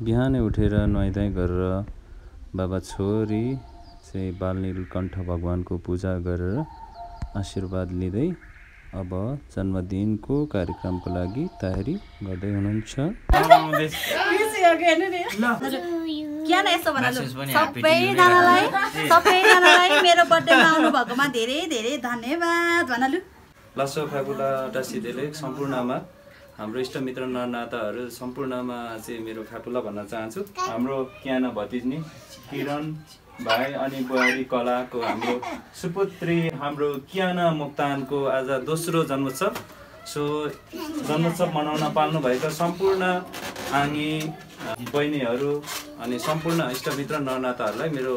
बिहानै उठेर नुहाइधुवाइ गरेर बाबा छोरी चाहिँ बालनीलकण्ठ भगवानको पूजा गरेर आशीर्वाद लिँदै अब जन्मदिनको कार्यक्रमको लागि तयारी गर्दै हुनुहुन्छ। सबैजनालाई मेरो बर्थडेमा आउनु भएकोमा धेरै धेरै धन्यवाद भनलु। लसो फ्याबुला टासिदेले सम्पूर्णमा हाम्रो इष्टमित्र नरनाथाहरू सम्पूर्णमा चाहिँ मेरो फ्याबुला भन्न चाहन्छु। हाम्रो क्याना भतिजनी किरण भाइ अनि बुहारी कलाको हाम्रो सुपुत्री हाम्रो क्याना मोक्तानको आज दोस्रो जन्मोत्सव। सो जन्मोत्सव मनाउन पाल्नु भएका सम्पूर्ण आङ्गी बहिनीहरू अनि सम्पूर्ण इष्टमित्र नरनाथाहरूलाई मेरो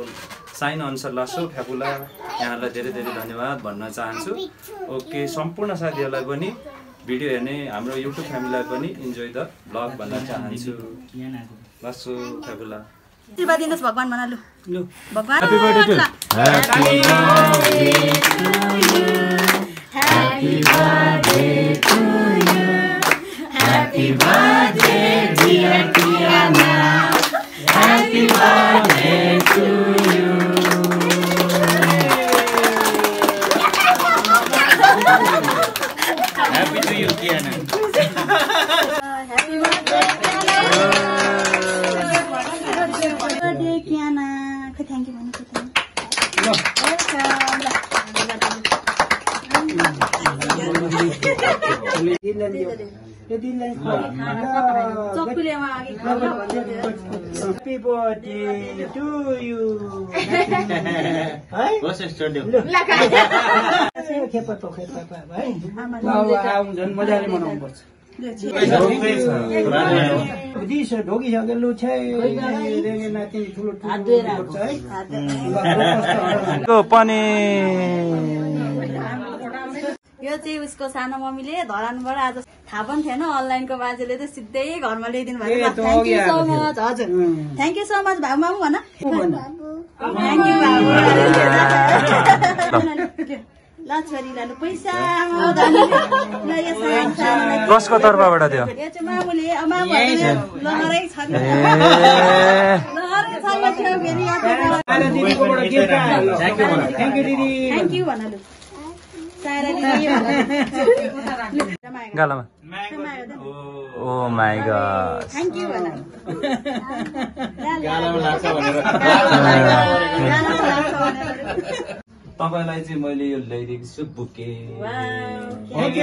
साइन अनुसार लासो फ्याबुला यहाँलाई धेरै धेरै धन्यवाद भन्न चाहन्छु। ओके, सम्पूर्ण साथीहरूलाई पनि भिडियो हेर्ने हाम्रो युट्युब फ्यामिलीलाई पनि इन्जोय द ब्लग भन्न चाहन्छु। लासो फ्याबुला आशीर्वाद दिनुहोस् भगवान भनलु। भगवान happy birthday to Happy birthday to you. Happy birthday dear Kiana. Happy birthday to you. Happy to you Kiana. Happy birthday Kiana. Thank you Manu. Happy birthday to you. मजाले मनाउनु पर्छ। ढोकिसके लु नाति ठुलो पनि यो चाहिँ उसको सानो मम्मीले धरानबाट आज थाहा पनि थिएन, अनलाइनको बाजेले त सिधै घरमा ल्याइदिनु भएको। Thank you so much. हजुर थ्याङ्क यू सो मच बाबु मामु भन। थ्याङ्क यू बाबु। ल छोरी लालु पैसा कसको तर्फबाट थियो? यो चाहिँ मामुले मामुहरूले लहरै छ नि। लहरै छ फेरि थ्याङ्क यू भन्नु। गालामा oh my god thank you भन। तपाईलाई चाहिँ मैले यो ल्याइदिएको छु बुके। थ्याङ्क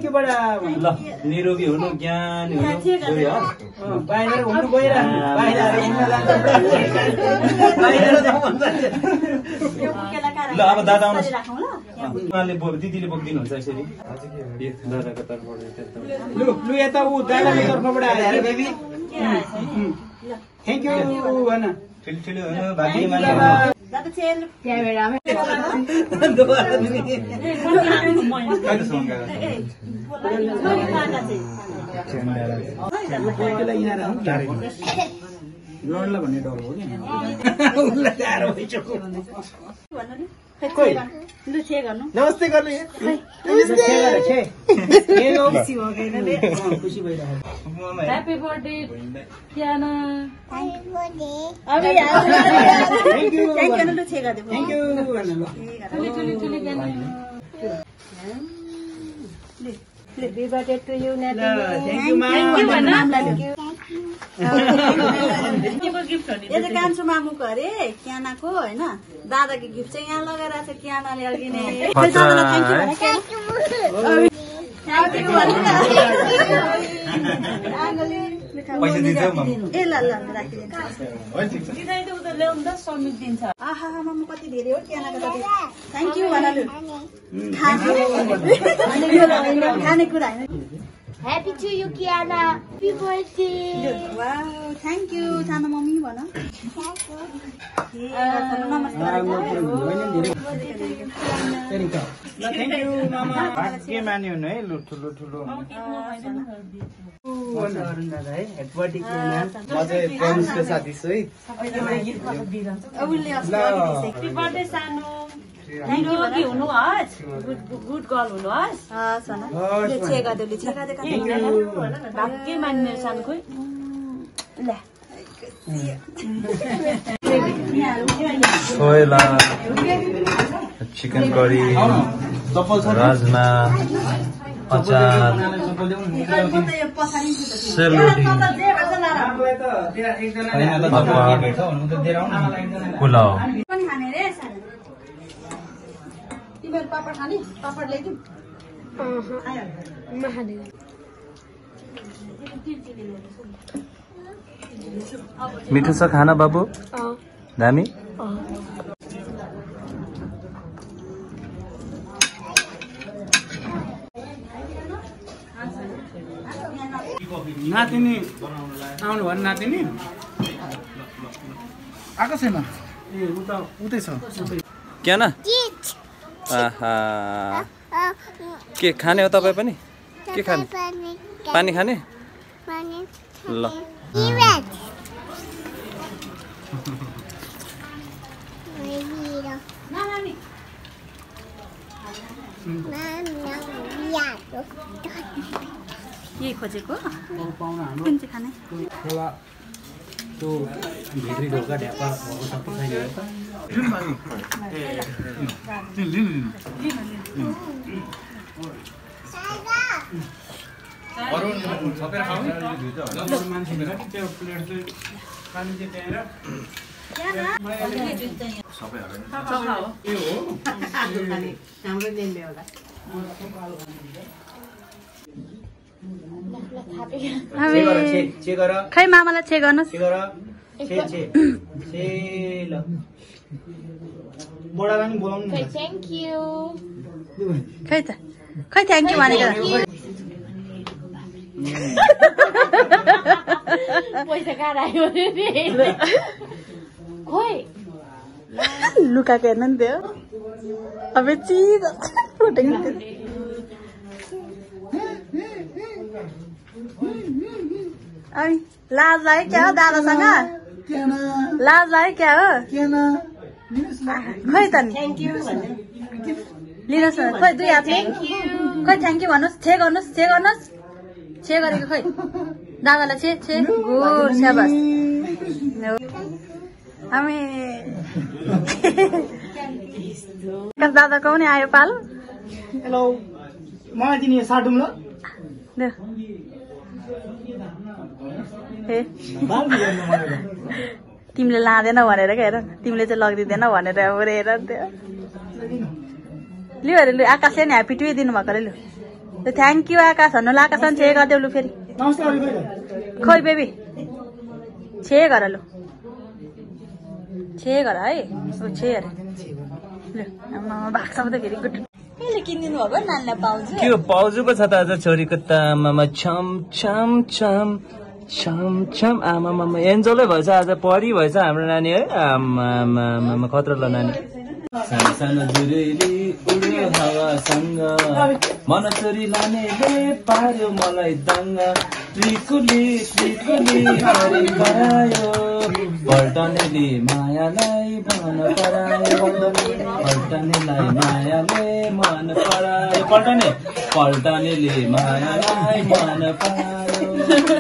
यू बडा। ल निरोगी हुनु, ज्ञानी हुनु, बाहिर घुम्नु गएर ल अब दादा आउनुहोस्। उहाँले दिदीले बोकिदिनुहुन्छ यसरी दादाको तर्फबाट। लु यता ऊ दादाको तर्फबाट आयो अरे बेबी। थ्याङ्क यू भन। ठुल्ठुलो हुनु भाग्य दादा चेल क्यामेरामा लड्ला भन्ने डर हो कि नमस्ते गर्नु खुसी भइरहेको। Happy birthday Kiana. Thank you Happy birthday to you, Nati. Thank you, Ma. यो चाहिँ कान्छो मामुको अरे क्यानाको होइन, दादाको गिफ्ट चाहिँ यहाँ लगाइरहेको छ क्यानाले अघि नै। पैसा दिन्छ मम्मी। ए ल ल राखिदिन्छ। आहा मामु कति धेरै हो क्यानाको त। थ्याङ्क यू भन्नु। खानेकुरा होइन। Happy to you, Kiana. Happy birthday. Wow thank you सानो मम्मी भन। नमस्कार। थ्याङ्क यू मामा। के मान्यो है लु ठुलो ठुलो उसले निरोगी हुनुहोस् गुड गर्ल हुनुहोस् हस् न छे गर्दै छे गर्दै भाग्य मान्ने सान खोइ ल छोला चिकन करी राजमा अचार सेलरोटी पुलाव पापड खाने पापड ल्याइदिउँ मिठो छ खाना बाबु दामी नातिनी आउनु भयो नातिनी आएको छैन ए उतै छ क्या न आहा के खाने हो तपाईँ पनि के खाने पानी खाने ल यही खोजेको कुन चाहिँ खाने त्यो भित्री ढोका ढ्यापा भएको सबै खै मामालाई छे गर्नुहोस् Thank you. खै त खै थ्याङ्क यू भनेको पैसा कहाँ आयो खोइ लुकाको हेर्नु नि त्यो अब चिज लाज लाग्यो क्या हो दादासँग लाज लाग्यो क्या हो खै त नि लिनुहोस् न खै दुई हातले खै थ्याङ्क यू भन्नुहोस् छे गर्नुहोस् छे गरेको खै दादालाई छे गुड स्याबास हामी दादाको पनि आयो पालो हेलो मलाई दिने साटौँ ल तिमीले लाँदैन भनेर क्या हेर तिमीले चाहिँ लगिदिँदैन भनेर हेर त्यो लु हेर लु आकाशले नि ह्याप्पी टु दिनु भएको अरे लु थ्याङ्क यू आकाश भन्नु ल आकाश छे गरिदेऊ लु फेरि खोइ बेबी छे गर लु छे गर है छे अरे लु भाग्छ त फेरि गुड किनिदिनु भएको नानीलाई पाउजु के पाउजुको छ त आज छोरीको त आमामा छम छम छम छम छम आमामा एन्जलै भएछ आज परी भएछ हाम्रो नानी है आमामा खतरा ल नानी सानो सानो जुरेली उड्यो हावासँग मन चोरी लानेले पार्यो मलाई दङ्ग त्रिकुली हरि परायो पल्टनेले मायालाई मन परायो पल्टनेलाई मायाले मन परायो पल्टनेले मायालाई मन परायो